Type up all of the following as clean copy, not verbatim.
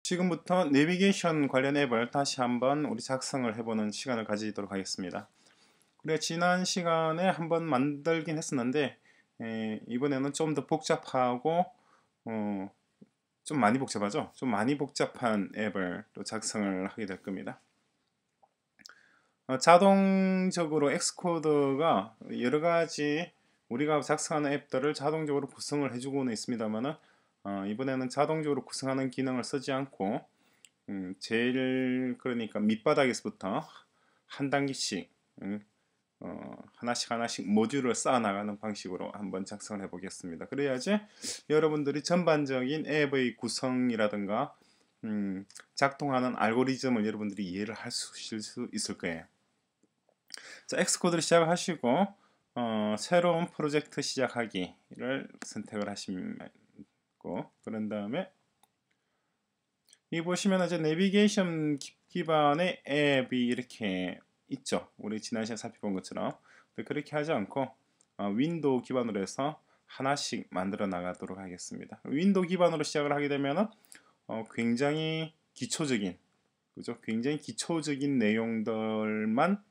지금부터 내비게이션 관련 앱을 다시 한번 우리 작성을 해보는 시간을 가지도록 하겠습니다. 우리가 지난 시간에 한번 만들긴 했었는데 이번에는 좀 더 복잡하고 좀 많이 복잡하죠? 좀 많이 복잡한 앱을 또 작성을 하게 될 겁니다. 자동적으로 엑스코드가 여러가지 우리가 작성하는 앱들을 자동적으로 구성을 해주고는 있습니다만 이번에는 자동적으로 구성하는 기능을 쓰지 않고 제일 그러니까 밑바닥에서부터 한 단계씩 하나씩 모듈을 쌓아 나가는 방식으로 한번 작성을 해 보겠습니다. 그래야지 여러분들이 전반적인 앱의 구성이라든가 작동하는 알고리즘을 여러분들이 이해를 하실 수 있을 거예요. 자, 엑스코드를 시작하시고 새로운 프로젝트 시작하기를 선택을 하시면 그런 다음에 이 보시면 이제 내비게이션 기반의 앱이 이렇게 있죠. 우리 지난 시간에 살펴본 것처럼. 그렇게 하지 않고 윈도우 기반으로 해서 하나씩 만들어 나가도록 하겠습니다. 윈도우 기반으로 시작을 하게 되면 굉장히 기초적인, 그죠? 굉장히 기초적인 내용들만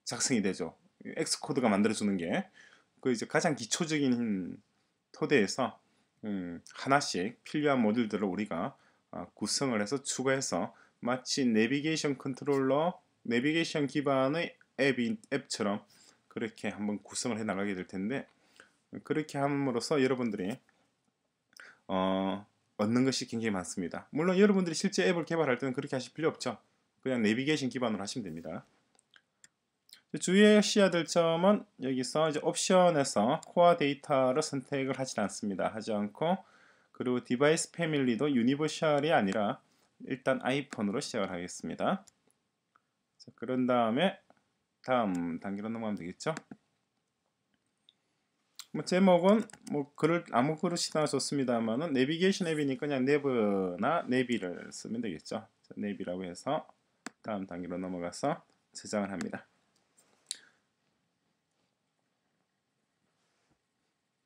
작성이 되죠. 엑스코드가 만들어주는 게 그 이제 가장 기초적인 토대에서 하나씩 필요한 모듈들을 우리가 구성을 해서 추가해서 마치 내비게이션 컨트롤러, 내비게이션 기반의 앱처럼 그렇게 한번 구성을 해 나가게 될 텐데, 그렇게 함으로써 여러분들이 얻는 것이 굉장히 많습니다. 물론 여러분들이 실제 앱을 개발할 때는 그렇게 하실 필요 없죠. 그냥 내비게이션 기반으로 하시면 됩니다. 주의하셔야 될 점은 여기서 이제 옵션에서 코어 데이터를 선택을 하지 않습니다. 하지 않고, 그리고 디바이스 패밀리도 유니버셜이 아니라 일단 아이폰으로 시작을 하겠습니다. 자, 그런 다음에 다음 단계로 넘어가면 되겠죠. 제목은 글을 아무 글씨나 좋습니다만은 내비게이션 앱이니까 그냥 네브나 네비를 쓰면 되겠죠. 자, 네비라고 해서 다음 단계로 넘어가서 저장을 합니다.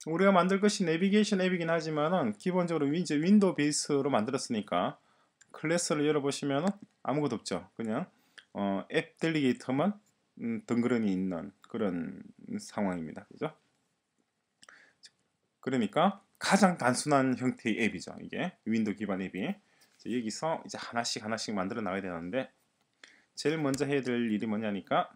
우리가 만들 것이 내비게이션 앱이긴 하지만은 기본적으로 이제 윈도우 베이스로 만들었으니까 클래스를 열어보시면은 아무것도 없죠. 그냥 앱 델리게이터만 덩그러니 있는 그런 상황입니다. 그죠? 그러니까 가장 단순한 형태의 앱이죠. 이게 윈도우 기반 앱이. 여기서 이제 하나씩 만들어 나가야 되는데, 제일 먼저 해야 될 일이 뭐냐니까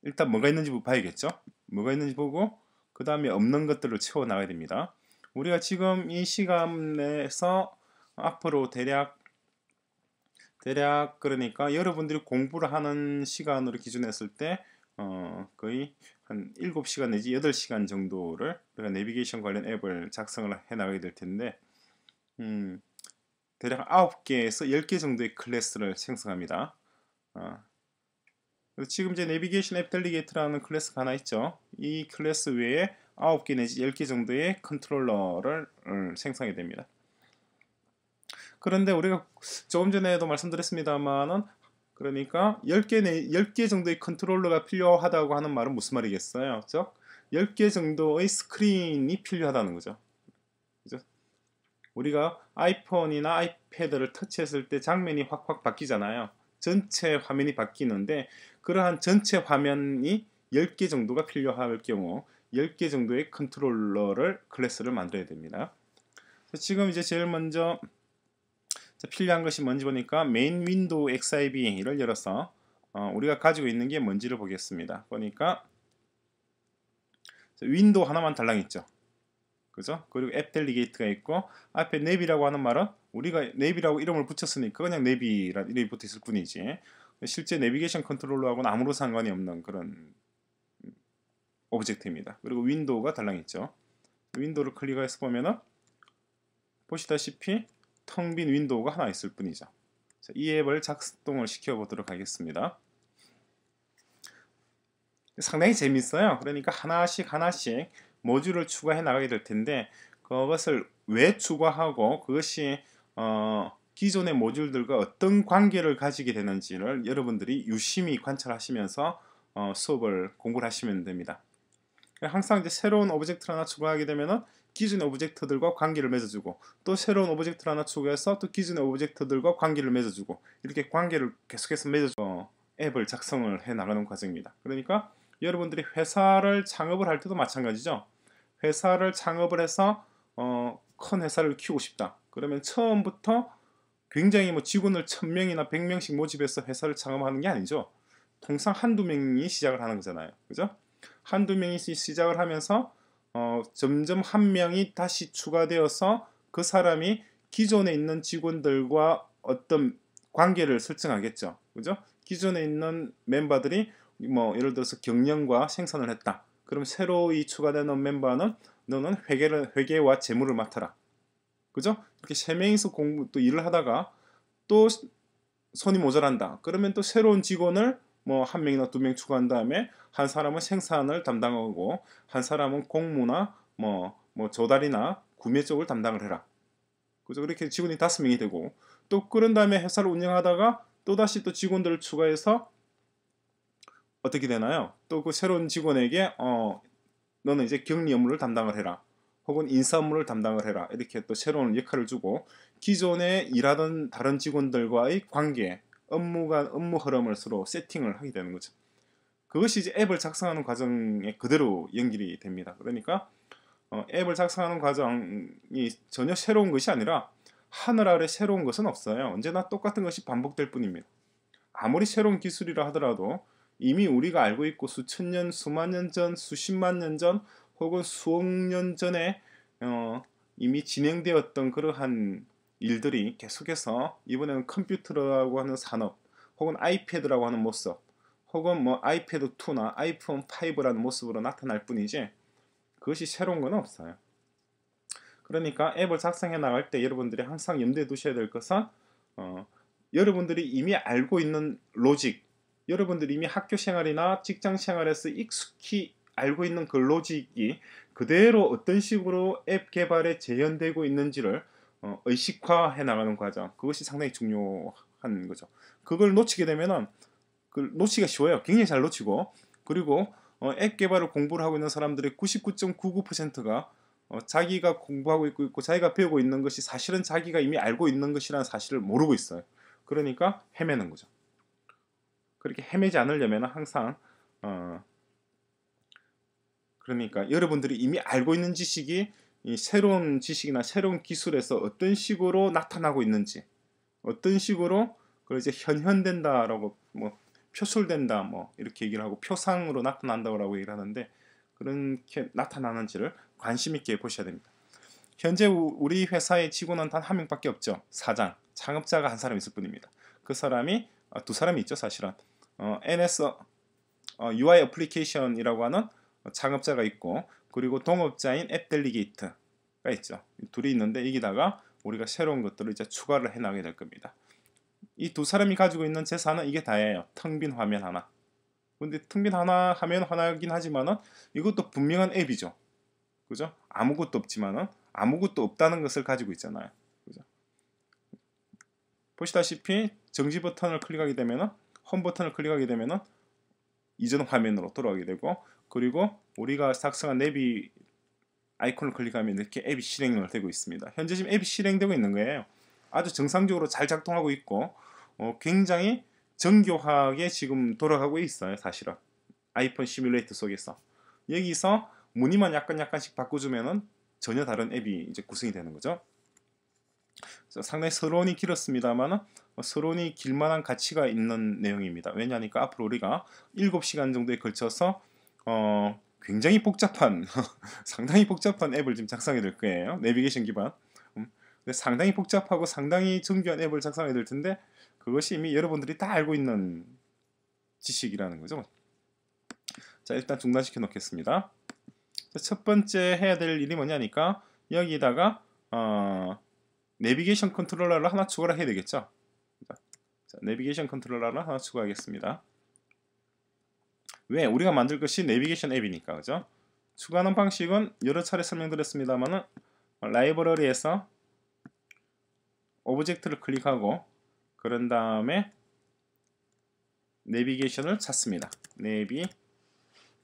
일단 뭐가 있는지 봐야겠죠. 뭐가 있는지 보고 그 다음에 없는 것들을 채워 나가야 됩니다. 우리가 지금 이 시간에서 앞으로 대략 그러니까 여러분들이 공부를 하는 시간으로 기준했을 때 거의 한 7시간 내지 8시간 정도를 우리가 내비게이션 관련 앱을 작성을 해 나가게 될 텐데, 대략 9개에서 10개 정도의 클래스를 생성합니다. 지금 이제 내비게이션 앱 델리게이터라는 클래스가 하나 있죠. 이 클래스 외에 9개 내지 10개 정도의 컨트롤러를 생성하게 됩니다. 그런데 우리가 조금 전에도 말씀드렸습니다만은, 그러니까 10개 정도의 컨트롤러가 필요하다고 하는 말은 무슨 말이겠어요? 즉 10개 정도의 스크린이 필요하다는 거죠. 그죠? 우리가 아이폰이나 아이패드를 터치했을 때 장면이 확 바뀌잖아요. 전체 화면이 바뀌는데, 그러한 전체 화면이 10개 정도가 필요할 경우 10개 정도의 컨트롤러를 클래스를 만들어야 됩니다. 지금 이제 제일 먼저 필요한 것이 뭔지 보니까 메인 윈도우 XIB를 열어서 우리가 가지고 있는 게 뭔지를 보겠습니다. 보니까 윈도우 하나만 달랑 있죠. 그죠? 그리고 앱 델리게이트가 있고, 앞에 네비라고 하는 말은 우리가 네비라고 이름을 붙였으니까 그냥 네비라는 이름이 붙어 있을 뿐이지 실제 내비게이션 컨트롤러하고는 아무런 상관이 없는 그런 오브젝트입니다. 그리고 윈도우가 달랑 있죠. 윈도우를 클릭해서 보면은 보시다시피 텅 빈 윈도우가 하나 있을 뿐이죠. 자, 이 앱을 작동을 시켜 보도록 하겠습니다. 상당히 재밌어요. 그러니까 하나씩 모듈을 추가해 나가게 될 텐데, 그것을 왜 추가하고 그것이 기존의 모듈들과 어떤 관계를 가지게 되는지를 여러분들이 유심히 관찰하시면서 수업을 공부를 하시면 됩니다. 항상 이제 새로운 오브젝트를 하나 추가하게 되면은 기존의 오브젝트들과 관계를 맺어주고 또 새로운 오브젝트를 하나 추가해서 또 기존의 오브젝트들과 관계를 맺어주고 이렇게 관계를 계속해서 맺어줘 앱을 작성을 해 나가는 과정입니다. 그러니까 여러분들이 회사를 창업을 할 때도 마찬가지죠. 회사를 창업을 해서 큰 회사를 키우고 싶다. 그러면 처음부터 굉장히 뭐 직원을 1000명이나 100명씩 모집해서 회사를 창업하는 게 아니죠. 통상 한두 명이 시작을 하는 거잖아요. 그죠? 한두 명이 시작을 하면서 점점 한 명이 다시 추가되어서 그 사람이 기존에 있는 직원들과 어떤 관계를 설정하겠죠. 그죠? 기존에 있는 멤버들이 뭐 예를 들어서 경영과 생산을 했다. 그럼 새로이 추가되는 멤버는 너는 회계와 재무를 맡아라. 그죠? 이렇게 세 명이서 또 일을 하다가 또 손이 모자란다. 그러면 또 새로운 직원을 뭐 한 명이나 두 명 추가한 다음에 한 사람은 생산을 담당하고 한 사람은 공무나 뭐 조달이나 구매 쪽을 담당을 해라. 그죠? 그렇게 직원이 5명이 되고 또 그런 다음에 회사를 운영하다가 또 다시 또 직원들을 추가해서 어떻게 되나요? 또 그 새로운 직원에게 너는 이제 격리 업무를 담당을 해라. 혹은 인사 업무를 담당을 해라. 이렇게 또 새로운 역할을 주고 기존에 일하던 다른 직원들과의 관계, 업무 흐름을 서로 세팅을 하게 되는 거죠. 그것이 이제 앱을 작성하는 과정에 그대로 연결이 됩니다. 그러니까 앱을 작성하는 과정이 전혀 새로운 것이 아니라 하늘 아래 새로운 것은 없어요. 언제나 똑같은 것이 반복될 뿐입니다. 아무리 새로운 기술이라 하더라도 이미 우리가 알고 있고 수천 년, 수만 년 전, 수십만 년 전 혹은 수억 년 전에 이미 진행되었던 그러한 일들이 계속해서 이번에는 컴퓨터라고 하는 산업 혹은 아이패드라고 하는 모습 혹은 뭐 아이패드 2나 아이폰 5라는 모습으로 나타날 뿐이지 그것이 새로운 건 없어요. 그러니까 앱을 작성해 나갈 때 여러분들이 항상 염두에 두셔야 될 것은 여러분들이 이미 알고 있는 로직, 여러분들이 이미 학교 생활이나 직장 생활에서 익숙히 알고 있는 그 로직이 그대로 어떤 식으로 앱 개발에 재현되고 있는지를 의식화해 나가는 과정, 그것이 상당히 중요한 거죠. 그걸 놓치게 되면은 놓치기가 쉬워요. 굉장히 잘 놓치고, 그리고 앱 개발을 공부를 하고 있는 사람들의 99.99%가 자기가 공부하고 있고 자기가 배우고 있는 것이 사실은 자기가 이미 알고 있는 것이라는 사실을 모르고 있어요. 그러니까 헤매는 거죠. 그렇게 헤매지 않으려면 항상 그러니까 여러분들이 이미 알고 있는 지식이 이 새로운 지식이나 새로운 기술에서 어떤 식으로 나타나고 있는지, 어떤 식으로 그걸 이제 현현된다라고 뭐 표출된다 뭐 이렇게 얘기를 하고 표상으로 나타난다고 얘기를 하는데 그렇게 나타나는지를 관심 있게 보셔야 됩니다. 현재 우리 회사의 직원은 단 한 명밖에 없죠. 사장, 창업자가 한 사람 있을 뿐입니다. 그 사람이 두 사람이 있죠, 사실은. NS UI 어플리케이션이라고 하는 창업자가 있고 그리고 동업자인 앱 델리게이트가 있죠. 둘이 있는데 여기다가 우리가 새로운 것들을 이제 추가를 해 나가게 될 겁니다. 이 두 사람이 가지고 있는 재산은 이게 다예요. 텅 빈 화면 하나. 근데 텅 빈 화면 하나긴 하지만은 이것도 분명한 앱이죠. 그죠? 아무것도 없지만은 아무것도 없다는 것을 가지고 있잖아요. 그죠? 보시다시피 정지 버튼을 클릭하게 되면은 홈 버튼을 클릭하게 되면은 이전 화면으로 돌아가게 되고 그리고 우리가 작성한 내비 아이콘을 클릭하면 이렇게 앱이 실행을 되고 있습니다. 현재 지금 앱이 실행되고 있는 거예요. 아주 정상적으로 잘 작동하고 있고 굉장히 정교하게 지금 돌아가고 있어요. 사실은 아이폰 시뮬레이터 속에서 여기서 무늬만 약간씩 바꿔주면은 전혀 다른 앱이 이제 구성이 되는 거죠. 상당히 서론이 길었습니다만 서론이 길만한 가치가 있는 내용입니다. 왜냐하니까 앞으로 우리가 7시간 정도에 걸쳐서 굉장히 복잡한 상당히 복잡한 앱을 지금 작성해 될 거예요. 내비게이션 기반. 근데 상당히 복잡하고 상당히 정교한 앱을 작성해 될 텐데 그것이 이미 여러분들이 다 알고 있는 지식이라는 거죠. 자, 일단 중단시켜 놓겠습니다. 첫 번째 해야 될 일이 뭐냐니까 여기다가 내비게이션 컨트롤러를 하나 추가를 해야 되겠죠. 자, 내비게이션 컨트롤러를 하나 추가하겠습니다. 왜? 우리가 만들 것이 내비게이션 앱이니까, 그죠? 추가하는 방식은 여러 차례 설명드렸습니다만은 라이브러리에서 오브젝트를 클릭하고 그런 다음에 내비게이션을 찾습니다.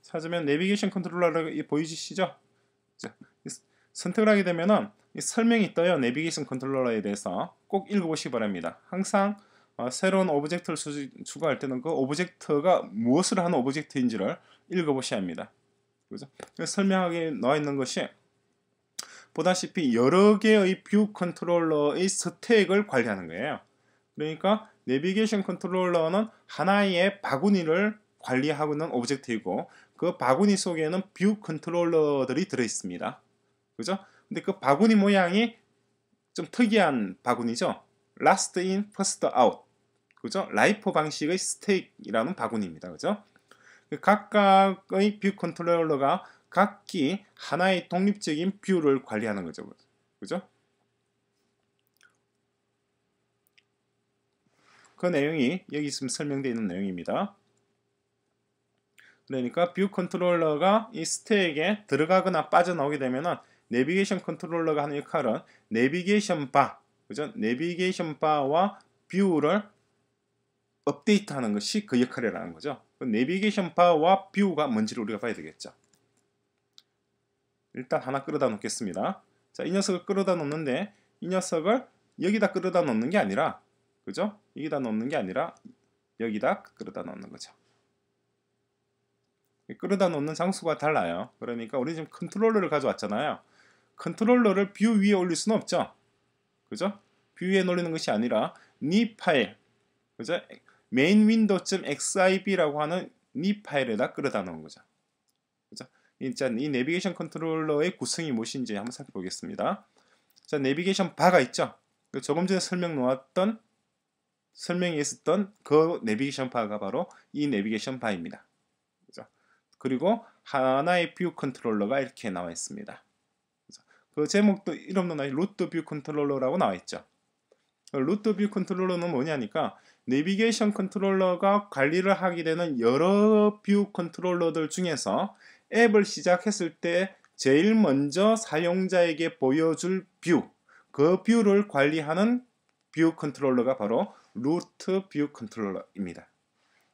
찾으면 내비게이션 컨트롤러가 보이시죠? 선택을 하게 되면은 이 설명이 떠요. 내비게이션 컨트롤러에 대해서 꼭 읽어보시기 바랍니다. 항상 새로운 오브젝트를 추가할 때는 그 오브젝트가 무엇을 하는 오브젝트인지를 읽어보셔야 합니다. 그죠? 설명하게 나와 있는 것이 보다시피 여러 개의 뷰 컨트롤러의 스택을 관리하는 거예요. 그러니까 내비게이션 컨트롤러는 하나의 바구니를 관리하고 있는 오브젝트이고 그 바구니 속에는 뷰 컨트롤러들이 들어 있습니다. 그죠? 근데 그 바구니 모양이 좀 특이한 바구니죠. Last in, first out. 그죠? 라이프 방식의 스택이라는 바구니입니다. 그죠? 각각의 뷰 컨트롤러가 각기 하나의 독립적인 뷰를 관리하는 거죠. 그죠? 그 내용이 여기 있으면 설명되어 있는 내용입니다. 그러니까 뷰 컨트롤러가 이 스택에 들어가거나 빠져나오게 되면은 내비게이션 컨트롤러가 하는 역할은 내비게이션 바, 그죠? 내비게이션 바와 뷰를 업데이트하는 것이 그 역할이라는 거죠. 내비게이션 바와 뷰가 뭔지를 우리가 봐야 되겠죠. 일단 하나 끌어다 놓겠습니다. 자, 이 녀석을 끌어다 놓는데 이 녀석을 여기다 끌어다 놓는 게 아니라, 그죠? 여기다 놓는 게 아니라 여기다 끌어다 놓는 거죠. 끌어다 놓는 장소가 달라요. 그러니까 우리 지금 컨트롤러를 가져왔잖아요. 컨트롤러를 뷰 위에 올릴 수는 없죠. 그죠? 뷰 위에 올리는 것이 아니라 니 파일, 그죠? 메인 윈도우.xib라고 하는 니 파일에다 끌어다 놓은 거죠. 그죠? 자, 이 내비게이션 컨트롤러의 구성이 무엇인지 한번 살펴보겠습니다. 자, 내비게이션 바가 있죠. 조금 전에 설명에 있었던 그 내비게이션 바가 바로 이 내비게이션 바입니다. 그죠? 그리고 하나의 뷰 컨트롤러가 이렇게 나와 있습니다. 그죠? 그 제목도 이름도 루트 뷰 컨트롤러라고 나와 있죠. 루트 뷰 컨트롤러는 뭐냐니까 내비게이션 컨트롤러가 관리를 하게 되는 여러 뷰 컨트롤러들 중에서 앱을 시작했을 때 제일 먼저 사용자에게 보여줄 뷰, 그 뷰를 관리하는 뷰 컨트롤러가 바로 루트 뷰 컨트롤러입니다.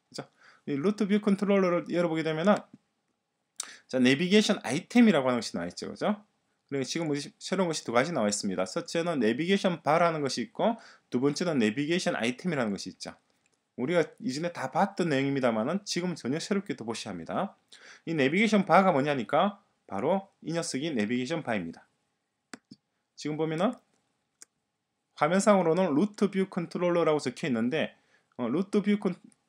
그죠? 이 루트 뷰 컨트롤러를 열어보게 되면은 자, 내비게이션 아이템이라고 하는 것이 나와 있죠. 그죠? 그리고 지금 새로운 것이 두 가지 나와 있습니다. 첫째는 내비게이션 바라는 것이 있고 두 번째는 내비게이션 아이템이라는 것이 있죠. 우리가 이전에 다 봤던 내용입니다만은 지금 전혀 새롭게 또 보셔야 합니다. 이 내비게이션 바가 뭐냐니까 바로 이 녀석이 내비게이션 바입니다. 지금 보면은 화면상으로는 루트 뷰 컨트롤러라고 적혀 있는데 루트 뷰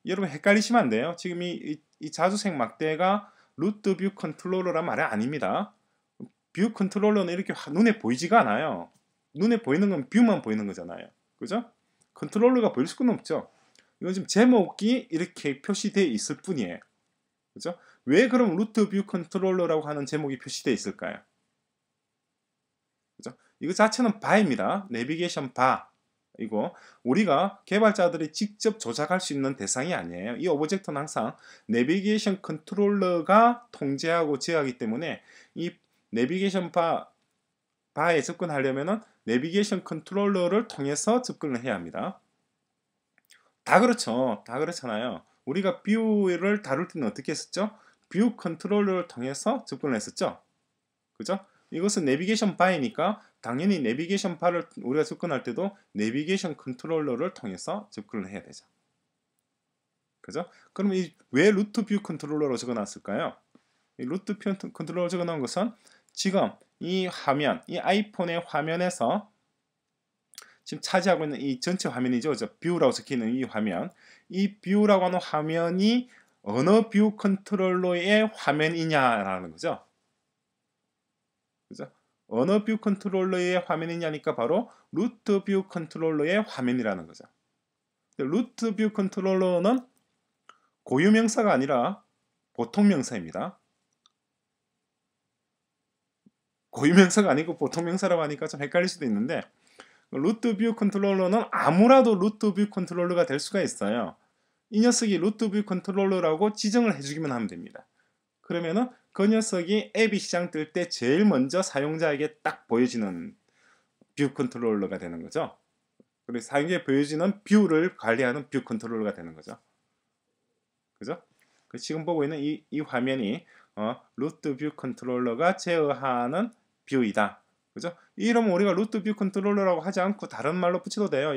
여러분 헷갈리시면 안 돼요. 지금 이 자주색 막대가 루트 뷰 컨트롤러란 말이 아닙니다. 뷰 컨트롤러는 이렇게 눈에 보이지가 않아요. 눈에 보이는 건 뷰만 보이는 거잖아요. 그죠? 컨트롤러가 보일 수는 없죠. 이건 지금 제목이 이렇게 표시되어 있을 뿐이에요. 그죠? 왜 그럼 루트 뷰 컨트롤러라고 하는 제목이 표시되어 있을까요? 그죠? 이거 자체는 바입니다. 내비게이션 바. 이거 우리가 개발자들이 직접 조작할 수 있는 대상이 아니에요. 이 오브젝트는 항상 내비게이션 컨트롤러가 통제하고 제어하기 때문에 이 내비게이션 바에 접근하려면은 내비게이션 컨트롤러를 통해서 접근을 해야 합니다. 다 그렇죠. 다 그렇잖아요. 우리가 뷰를 다룰 때는 어떻게 했었죠? 뷰 컨트롤러를 통해서 접근을 했었죠. 그죠? 이것은 내비게이션 바이니까 당연히 내비게이션 바를 우리가 접근할 때도 내비게이션 컨트롤러를 통해서 접근을 해야 되죠. 그죠? 그럼 왜 루트 뷰 컨트롤러로 적어놨을까요? 이 루트 뷰 컨트롤러로 적어놓은 것은 지금 이 화면, 이 아이폰의 화면에서 지금 차지하고 있는 이 전체 화면이죠. 뷰라고 적혀있는 이 화면. 이 뷰라고 하는 화면이 어느 뷰 컨트롤러의 화면이냐라는 거죠. 그죠? 어느 뷰 컨트롤러의 화면이냐니까 바로 루트 뷰 컨트롤러의 화면이라는 거죠. 루트 뷰 컨트롤러는 고유명사가 아니라 보통명사입니다. 고유명사가 아니고 보통명사라고 하니까 좀 헷갈릴 수도 있는데 루트 뷰 컨트롤러는 아무라도 루트 뷰 컨트롤러가 될 수가 있어요. 이 녀석이 루트 뷰 컨트롤러라고 지정을 해주기만 하면 됩니다. 그러면은 그 녀석이 앱이 시작될 때 제일 먼저 사용자에게 딱 보여지는 뷰 컨트롤러가 되는 거죠. 그리고 사용자에 보여지는 뷰를 관리하는 뷰 컨트롤러가 되는 거죠. 그죠? 지금 보고 있는 이 화면이 루트 뷰 컨트롤러가 제어하는 뷰이다 그죠? 이러면 우리가 루트 뷰 컨트롤러라고 하지 않고 다른 말로 붙여도 돼요.